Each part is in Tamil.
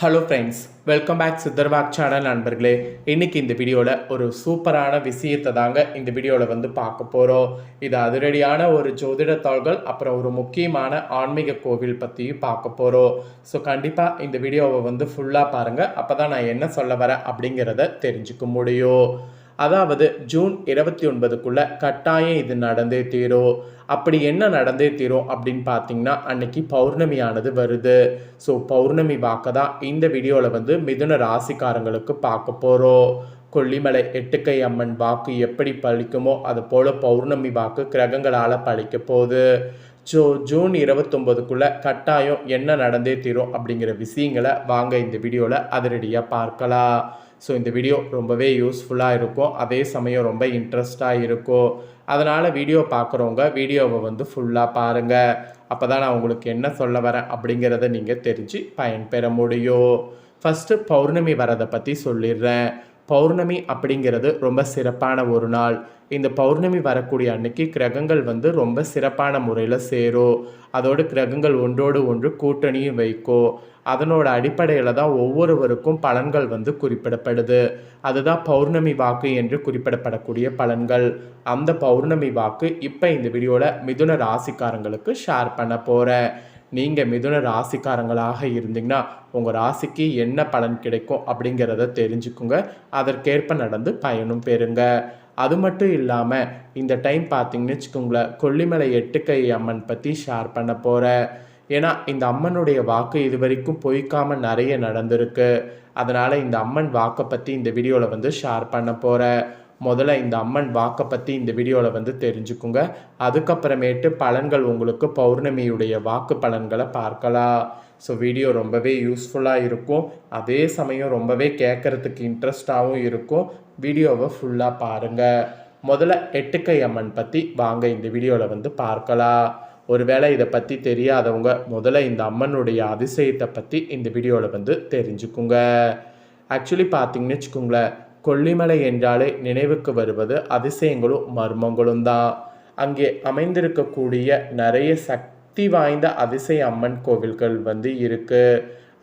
ஹலோ ஃப்ரெண்ட்ஸ், வெல்கம் பேக் சித்தர்வாக் சேனல் நண்பர்களே. இன்றைக்கி இந்த வீடியோவில் ஒரு சூப்பரான விஷயத்தை தாங்க இந்த வீடியோவில் பார்க்க போகிறோம். இது அதிரடியான ஒரு ஜோதிடத்தாள்கள், அப்புறம் ஒரு முக்கியமான ஆன்மீக கோவில் பற்றியும் பார்க்க போகிறோம். ஸோ கண்டிப்பாக இந்த வீடியோவை ஃபுல்லாக பாருங்கள். அப்போ தான் நான் என்ன சொல்ல வரேன் அப்படிங்கிறத தெரிஞ்சுக்க முடியும். அதாவது ஜூன் 29க்குள்ளே கட்டாயம் இது நடந்தே தீரும். அப்படி என்ன நடந்தே தீரும் அப்படின்னு பார்த்தீங்கன்னா, அன்னைக்கு பௌர்ணமியானது வருது. ஸோ பௌர்ணமி வாக்க தான் இந்த வீடியோவில் மிதுன ராசிக்காரங்களுக்கு பார்க்க போகிறோம். கொல்லிமலை எட்டுக்கை அம்மன் வாக்கு எப்படி பழிக்குமோ அது போல் பௌர்ணமி வாக்கு கிரகங்களால் பழிக்க போகுது. ஜூன் 29க்குள்ளே கட்டாயம் என்ன நடந்தே தீரும் அப்படிங்கிற விஷயங்களை வாங்க இந்த வீடியோவில் அதிரடியாக பார்க்கலாம். ஸோ இந்த வீடியோ ரொம்பவே யூஸ்ஃபுல்லாக இருக்கும், அதே சமயம் ரொம்ப இன்ட்ரெஸ்டாக இருக்கும். அதனால் வீடியோ பார்க்குறவங்க வீடியோவை ஃபுல்லாக பாருங்கள். அப்போ தான் நான் உங்களுக்கு என்ன சொல்ல வரேன் அப்படிங்கிறத நீங்கள் தெரிஞ்சு பயன்பெற முடியும். ஃபஸ்ட்டு பௌர்ணமி வரதை பற்றி சொல்லிடுறேன். பௌர்ணமி அப்படிங்கிறது ரொம்ப சிறப்பான ஒரு நாள். இந்த பௌர்ணமி வரக்கூடிய அன்னைக்கு கிரகங்கள் ரொம்ப சிறப்பான முறையில் சேரும். அதோடு கிரகங்கள் ஒன்றோடு ஒன்று கூட்டணியும் வைக்கும். அதனோட அடிப்படையில் தான் ஒவ்வொருவருக்கும் பலன்கள் குறிப்பிடப்படுது. அதுதான் பௌர்ணமி வாக்கு என்று குறிப்பிடப்படக்கூடிய பலன்கள். அந்த பௌர்ணமி வாக்கு இப்போ இந்த வீடியோவில் மிதுன ராசிக்காரங்களுக்கு ஷேர் பண்ண போகிறேன். நீங்கள் மிதுன ராசிக்காரங்களாக இருந்தீங்கன்னா உங்கள் ராசிக்கு என்ன பலன் கிடைக்கும் அப்படிங்கிறத தெரிஞ்சுக்குங்க. அதற்கேற்ப நடந்து பயனும் பெறுங்க. அது மட்டும் இல்லாமல் இந்த டைம் பார்த்தீங்கன்னு வச்சுக்கோங்களேன், கொல்லிமலை எட்டுக்கை அம்மன் பற்றி ஷேர் பண்ண போகிறேன். ஏன்னா இந்த அம்மனுடைய வாக்கு இது வரைக்கும் பொய்க்காமல் நிறைய நடந்திருக்கு. அதனால் இந்த அம்மன் வாக்கை பற்றி இந்த வீடியோவில் ஷேர் பண்ண போகிறேன். முதல்ல இந்த அம்மன் வாக்கை பற்றி இந்த வீடியோவில் தெரிஞ்சுக்குங்க. அதுக்கப்புறமேட்டு பலன்கள் உங்களுக்கு பௌர்ணமியுடைய வாக்கு பலன்களை பார்க்கலாம். ஸோ வீடியோ ரொம்பவே யூஸ்ஃபுல்லாக இருக்கும், அதே சமயம் ரொம்பவே கேட்குறதுக்கு இன்ட்ரெஸ்டாகவும் இருக்கும். வீடியோவை ஃபுல்லாக பாருங்கள். முதல்ல எட்டுக்கை அம்மன் பற்றி வாங்க இந்த வீடியோவில் பார்க்கலாம். ஒருவேளை இதை பற்றி தெரியாதவங்க முதல்ல இந்த அம்மனுடைய அதிசயத்தை பற்றி இந்த வீடியோவில் தெரிஞ்சுக்குங்க. ஆக்சுவலி பார்த்தீங்கன்னு வச்சுக்கோங்களேன், கொல்லிமலை என்றாலே நினைவுக்கு வருவது அதிசயங்களும் மர்மங்களும் தான். அங்கே அமைந்திருக்கக்கூடிய நிறைய சக்தி வாய்ந்த அதிசய அம்மன் கோவில்கள் இருக்குது.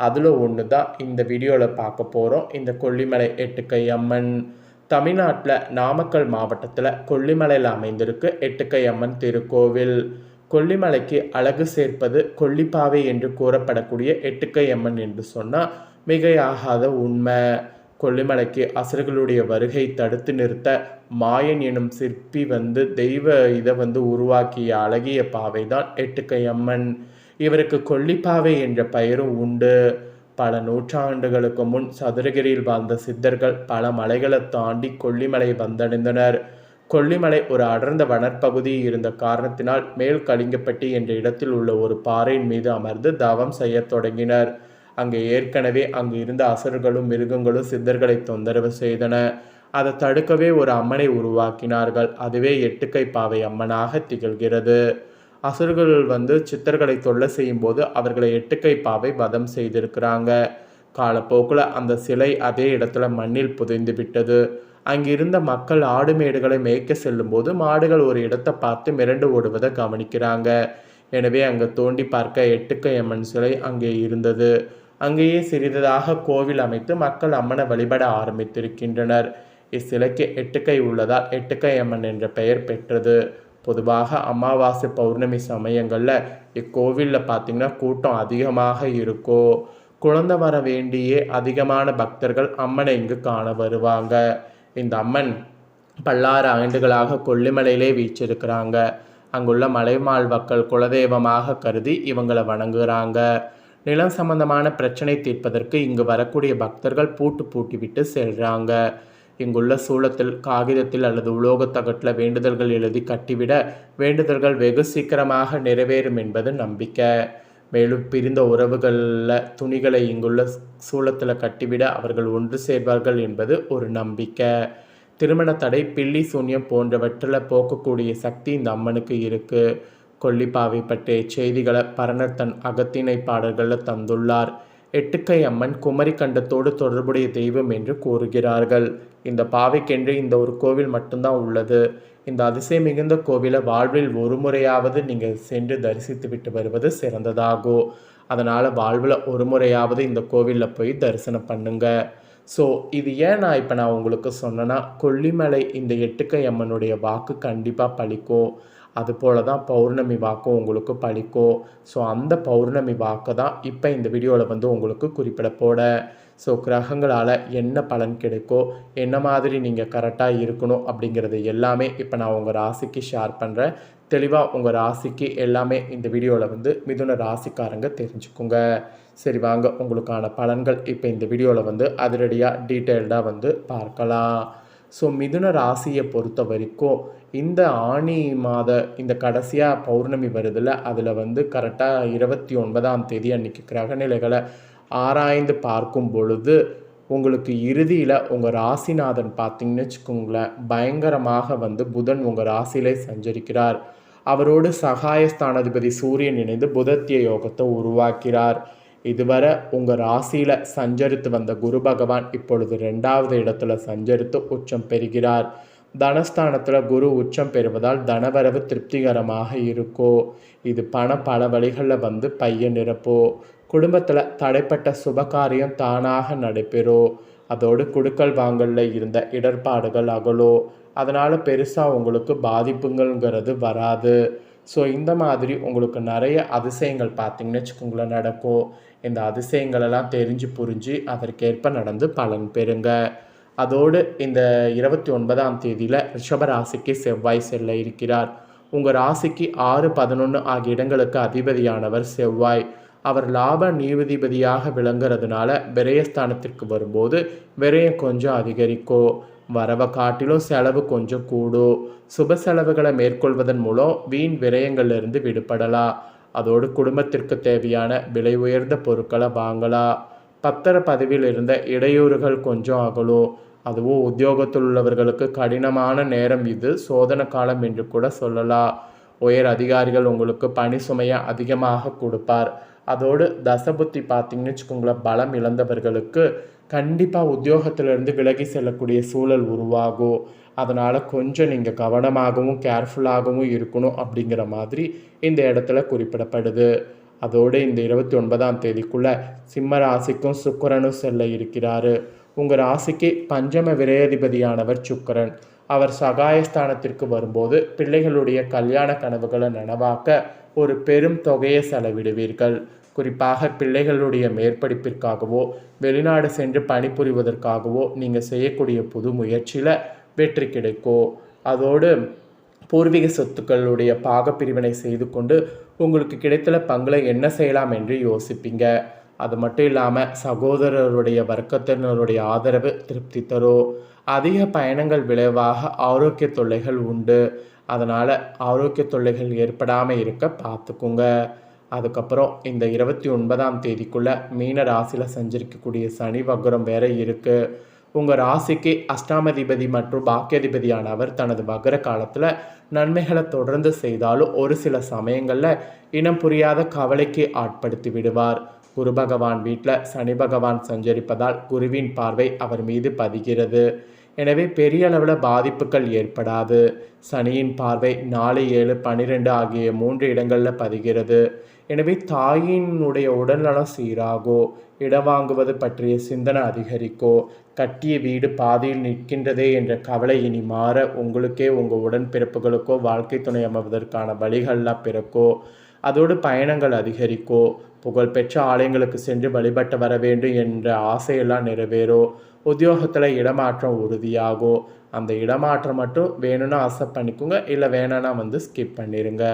அதில் ஒன்று தான் இந்த வீடியோவில் பார்க்க போகிறோம். இந்த கொல்லிமலை எட்டுக்கை அம்மன் தமிழ்நாட்டில் நாமக்கல் மாவட்டத்தில் கொல்லிமலையில் அமைந்திருக்கு எட்டுக்கை அம்மன் திருக்கோவில். கொல்லிமலைக்கு அழகு சேர்ப்பது கொல்லிப்பாவை என்று கூறப்படக்கூடிய எட்டுக்கை அம்மன் என்று சொன்னால் மிகையாகாத உண்மை. கொல்லிமலைக்கு அசுரர்களுடைய வருகை தடுத்து நிறுத்த மாயன் எனும் சிற்பி தெய்வ இதை உருவாக்கிய அழகிய பாவை தான் எட்டுக்கை அம்மன். இவருக்கு கொல்லிப்பாவை என்ற பெயரும் உண்டு. பல நூற்றாண்டுகளுக்கு முன் சதுரகிரியில் வாழ்ந்த சித்தர்கள் பல மலைகளை தாண்டி கொல்லிமலை வந்தடைந்தனர். கொல்லிமலை ஒரு அடர்ந்த வனற்பகுதி இருந்த காரணத்தினால் மேல் கலிங்கப்பட்டி என்ற இடத்தில் உள்ள ஒரு பாறையின் மீது அமர்ந்து தவம் செய்ய தொடங்கினர். அங்கே ஏற்கனவே அங்கு இருந்த அசுரர்களும் மிருகங்களும் சித்தர்களை தொந்தரவு செய்தன. அதை தடுக்கவே ஒரு அம்மனை உருவாக்கினார்கள். அதுவே எட்டுக்கை பாவை அம்மனாக திகழ்கிறது. அசுரர்கள் சித்தர்களை தொல்லை செய்யும் போது அவர்களை எட்டுக்கை பாவை வதம் செய்திருக்கிறாங்க. காலப்போக்கில் அந்த சிலை அதே இடத்துல மண்ணில் புதைந்து விட்டது. அங்கிருந்த மக்கள் ஆடு மேடுகளை மேய்க்க செல்லும் போது மாடுகள் ஒரு இடத்தை பார்த்து மிரண்டு ஓடுவதை கவனிக்கிறாங்க. எனவே அங்கே தோண்டி பார்க்க எட்டுக்கை அம்மன் சிலை அங்கே இருந்தது. அங்கேயே சிறிதாக கோவில் அமைத்து மக்கள் அம்மனை வழிபட ஆரம்பித்திருக்கின்றனர். இச்சிலைக்கு எட்டுக்கை உள்ளதால் எட்டுக்கை அம்மன் என்ற பெயர் பெற்றது. பொதுவாக அமாவாசை பௌர்ணமி சமயங்களில் இக்கோவிலில் பார்த்திங்கன்னா கூட்டம் அதிகமாக இருக்கும். குழந்தை வர வேண்டியே அதிகமான பக்தர்கள் அம்மனை இங்கு காண வருவாங்க. இந்த அம்மன் பல்லாயிரம் ஆண்டுகளாக கொல்லிமலையிலே வீச்சிருக்கிறாங்க. அங்குள்ள மலைமாள் மக்கள் குலதெய்வமாக கருதி இவங்களை வணங்குகிறாங்க. நிலம் சம்பந்தமான பிரச்சனை தீர்ப்பதற்கு இங்கு வரக்கூடிய பக்தர்கள் பூட்டி விட்டு செல்கிறாங்க. இங்குள்ள சூளத்தில் காகிதத்தில் அல்லது உலோகத்தகட்டில் வேண்டுதல்கள் எழுதி கட்டிவிட வேண்டுதல்கள் வெகு சீக்கிரமாக நிறைவேறும் என்பது நம்பிக்கை. மேலும் பிரிந்த உறவுகளில் துணிகளை இங்குள்ள சூளத்தில் கட்டிவிட அவர்கள் ஒன்று சேர்வார்கள் என்பது ஒரு நம்பிக்கை. திருமண தடை, பில்லி சூன்யம் போன்றவற்றில் போக்கக்கூடிய சக்தி இந்த அம்மனுக்கு இருக்குது. கொல்லிப்பாவை பற்றிய செய்திகளை பரணர் தன் அகத்திணை பாடல்களில் தந்துள்ளார். எட்டுக்கை அம்மன் குமரி கண்டத்தோடு தொடர்புடைய தெய்வம் என்று கூறுகிறார்கள். இந்த பாவைக்கென்று இந்த ஒரு கோவில் மட்டும்தான் உள்ளது. இந்த அதிசயம் மிகுந்த கோவிலை வாழ்வில் ஒரு முறையாவது நீங்கள் சென்று தரிசித்து விட்டு வருவது சிறந்ததாகும். அதனால் வாழ்வில் ஒரு முறையாவது இந்த கோவிலில் போய் தரிசனம் பண்ணுங்க. ஸோ இது ஏன் நான் உங்களுக்கு சொன்னேன்னா, கொல்லிமலை இந்த எட்டுக்கை அம்மனுடைய வாக்கு கண்டிப்பாக பலிக்கும். அதுபோல தான் பௌர்ணமி வாக்கும் உங்களுக்கு பலிக்கும். ஸோ அந்த பௌர்ணமி வாக்கை தான் இப்போ இந்த வீடியோவில் உங்களுக்கு குறிப்பிட போட. ஸோ கிரகங்களால் என்ன பலன் கிடைக்கோ, என்ன மாதிரி நீங்கள் கரெக்டாக இருக்கணும் அப்படிங்கிறது எல்லாமே இப்போ நான் உங்கள் ராசிக்கு ஷேர் பண்ணுறேன். தெளிவாக உங்கள் ராசிக்கு எல்லாமே இந்த வீடியோவில் மிதுன ராசிக்காரங்க தெரிஞ்சுக்குங்க. சரி வாங்க, உங்களுக்கான பலன்கள் இப்போ இந்த வீடியோவில் அதிரடியாக டீட்டெயில்டாக பார்க்கலாம். ஸோ மிதுன ராசியை பொறுத்த வரைக்கும் இந்த ஆனி மாத இந்த கடைசியாக பௌர்ணமி வருதில்ல, அதில் கரெக்டாக 29ஆம் தேதி அன்றைக்கி கிரகநிலைகளை ஆராய்ந்து பார்க்கும் பொழுது உங்களுக்கு இறுதியில் உங்கள் ராசிநாதன் பார்த்திங்கன்னு வச்சுக்கோங்களேன், பயங்கரமாக புதன் உங்கள் ராசியிலே சஞ்சரிக்கிறார். அவரோடு சகாயஸ்தானாதிபதி சூரியன் இணைந்து புதத்திய யோகத்தை உருவாக்கிறார். இதுவரை உங்கள் ராசியில் சஞ்சரித்து வந்த குரு பகவான் இப்பொழுது 2வது இடத்துல சஞ்சரித்து உச்சம் பெறுகிறார். தனஸ்தானத்தில் குரு உச்சம் பெறுவதால் தனவரவு திருப்திகரமாக இருக்கோ. இது பல வழிகளில் பைய நிரப்போ. குடும்பத்தில் தடைப்பட்ட சுபகாரியம் தானாக நடைபெறும். அதோடு குடுக்கல் வாங்கலில் இருந்த இடர்பாடுகள் அகலோ. அதனால் பெருசாக உங்களுக்கு பாதிப்புங்கிறது வராது. ஸோ இந்த மாதிரி உங்களுக்கு நிறைய அதிசயங்கள் பார்த்திங்கன்னு வச்சுக்கோங்களேன் நடக்கும். இந்த அதிசயங்களெல்லாம் தெரிஞ்சு புரிஞ்சு அதற்கேற்ப நடந்து பலன் பெறுங்க. அதோடு இந்த 29ஆம் தேதியில் ரிஷபராசிக்கு செவ்வாய் செல்ல இருக்கிறார். உங்கள் ராசிக்கு 6, 11 ஆகிய இடங்களுக்கு அதிபதியானவர் செவ்வாய். அவர் லாப நீதிபதியாக விளங்குறதுனால விரயஸ்தானத்திற்கு வரும்போது விரயம் கொஞ்சம் அதிகரிக்கும். வரவை காட்டிலும் செலவு கொஞ்சம் கூடும். சுப செலவுகளை மேற்கொள்வதன் மூலம் வீண் விரயங்களிலிருந்து விடுபடலாம். அதோடு குடும்பத்திற்கு தேவையான விலை உயர்ந்த பொருட்களை வாங்கலாம். பத்திர பதவியில் இருந்த இடையூறுகள் கொஞ்சம் அகலும். அதுவும் உத்தியோகத்தில் உள்ளவர்களுக்கு கடினமான நேரம், இது சோதனை காலம் என்று கூட சொல்லலாம். உயர் அதிகாரிகள் உங்களுக்கு பணி சுமையை அதிகமாக கொடுப்பார். அதோடு தசபுத்தி பார்த்திங்கன்னு வச்சுக்கோங்களேன், பலம் இழந்தவர்களுக்கு கண்டிப்பாக உத்தியோகத்திலிருந்து விலகி செல்லக்கூடிய சூழல் உருவாகும். அதனால் கொஞ்சம் நீங்கள் கவனமாகவும் கேர்ஃபுல்லாகவும் இருக்கணும் அப்படிங்கிற மாதிரி இந்த இடத்துல குறிப்பிடப்படுது. அதோடு இந்த 29ஆம் தேதிக்குள்ளே சிம்ம ராசிக்கும் சுக்கிரனும் செல்ல இருக்கிறாரு. உங்கள் ராசிக்கு பஞ்சம விரையாதிபதியானவர் சுக்கிரன். அவர் சகாயஸ்தானத்திற்கு வரும்போது பிள்ளைகளுடைய கல்யாண கனவுகளை நனவாக்க ஒரு பெரும் தொகையை செலவிடுவீர்கள். குறிப்பாக பிள்ளைகளுடைய மேற்படிப்பிற்காகவோ வெளிநாடு சென்று பணிபுரிவதற்காகவோ நீங்கள் செய்யக்கூடிய புது முயற்சியில் வெற்றி கிடைக்கும். அதோடு பூர்வீக சொத்துக்களுடைய பாகப்பிரிவினை செய்து கொண்டு உங்களுக்கு கிடைத்துள்ள பங்குல என்ன செய்யலாம் என்று யோசிப்பீங்க. அது மட்டும் இல்லாமல் சகோதரருடைய வர்க்கத்தினருடைய ஆதரவு திருப்தி தரும். அதிக பயணங்கள் விளைவாக ஆரோக்கிய தொல்லைகள் உண்டு. அதனால் ஆரோக்கிய தொல்லைகள் ஏற்படாமல் இருக்க பார்த்துக்குங்க. அதுக்கப்புறம் இந்த 29ஆம் தேதிக்குள்ளே மீன ராசியில் சஞ்சரிக்கக்கூடிய சனி வக்ரம் வேற இருக்குது. உங்கள் ராசிக்கு அஷ்டாமதிபதி மற்றும் பாக்கியாதிபதியானவர் தனது வக்ர காலத்தில் நன்மைகளை தொடர்ந்து செய்தாலும் ஒரு சில சமயங்களில் இனம் புரியாத கவலைக்கு ஆட்படுத்தி விடுவார். குரு பகவான் வீட்டில் சனி பகவான் சஞ்சரிப்பதால் குருவின் பார்வை அவர் மீது பதிகிறது. எனவே பெரிய அளவில் பாதிப்புகள் ஏற்படாது. சனியின் பார்வை 4, 7, 12 ஆகிய 3 இடங்களில் பதிகிறது. எனவே தாயினுடைய உடல்நலம் சீராகோ. இடம் வாங்குவது பற்றிய சிந்தனை அதிகரிக்கோ. கட்டிய வீடு பாதியில் நிற்கின்றதே என்ற கவலை இனி மாற உங்களுக்கே உங்கள் உடன்பிறப்புகளுக்கோ வாழ்க்கை துணை அமைவதற்கான வழிகள்லாம் பிறக்கோ. அதோடு பயணங்கள் அதிகரிக்கோ. புகழ்பெற்ற ஆலயங்களுக்கு சென்று வழிபட்டு வர வேண்டும் என்ற ஆசையெல்லாம் நிறைவேறும். உத்தியோகத்தில் இடமாற்றம் உறுதியாகும். அந்த இடமாற்றம் மட்டும் வேணும்னா ஆசை பண்ணிக்கோங்க, இல்லை வேணான்னா ஸ்கிப் பண்ணிடுங்க.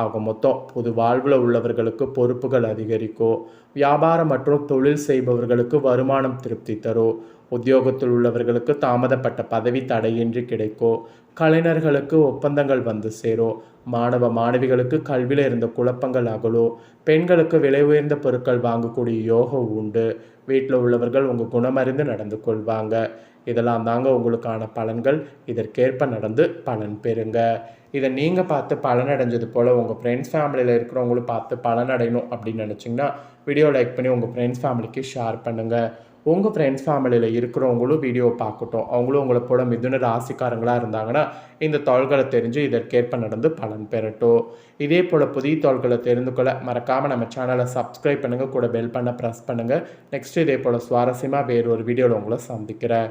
ஆக மொத்தம் பொது வாழ்வில் உள்ளவர்களுக்கு பொறுப்புகள் அதிகரிக்கும். வியாபாரம் மற்றும் தொழில் செய்பவர்களுக்கு வருமானம் திருப்தி தரும். உத்தியோகத்தில் உள்ளவர்களுக்கு தாமதப்பட்ட பதவி தடையின்றி கிடைக்கும். கலைஞர்களுக்கு ஒப்பந்தங்கள் சேரும். மாணவ மாணவிகளுக்கு கல்வியில் இருந்த குழப்பங்கள் அகலும். பெண்களுக்கு விலை உயர்ந்த பொருட்கள் வாங்கக்கூடிய யோகம் உண்டு. வீட்டில் உள்ளவர்கள் உங்கள் குணமறிந்து நடந்து கொள்வாங்க. இதெல்லாம் தாங்க உங்களுக்கான பலன்கள். இதற்கேற்ப நடந்து பலன் பெறுங்க. இதை நீங்கள் பார்த்து பலனடைஞ்சது போல் உங்கள் ஃப்ரெண்ட்ஸ் ஃபேமிலியில் இருக்கிறவங்களும் பார்த்து பலனடையணும் அப்படின்னு நினச்சிங்கன்னா வீடியோ லைக் பண்ணி உங்கள் ஃப்ரெண்ட்ஸ் ஃபேமிலிக்கு ஷேர் பண்ணுங்கள். உங்கள் ஃப்ரெண்ட்ஸ் ஃபேமிலியில் இருக்கிறவங்களும் வீடியோ பார்க்கட்டும். அவங்களும் உங்களை போல மிதுன ராசிக்காரங்களாக இருந்தாங்கன்னா இந்த தாள்களை தெரிஞ்சு இதற்கேற்ப நடந்து பலன் பெறட்டும். இதே போல் புதிய தாள்களை தெரிந்து கொள்ள மறக்காமல் நம்ம சேனலை சப்ஸ்கிரைப் பண்ணுங்கள், கூட பெல் பண்ண ப்ரெஸ் பண்ணுங்கள். நெக்ஸ்ட் இதே போல் சுவாரஸ்யமாக வேறு ஒரு வீடியோவில் உங்களை சந்திக்கிறேன்.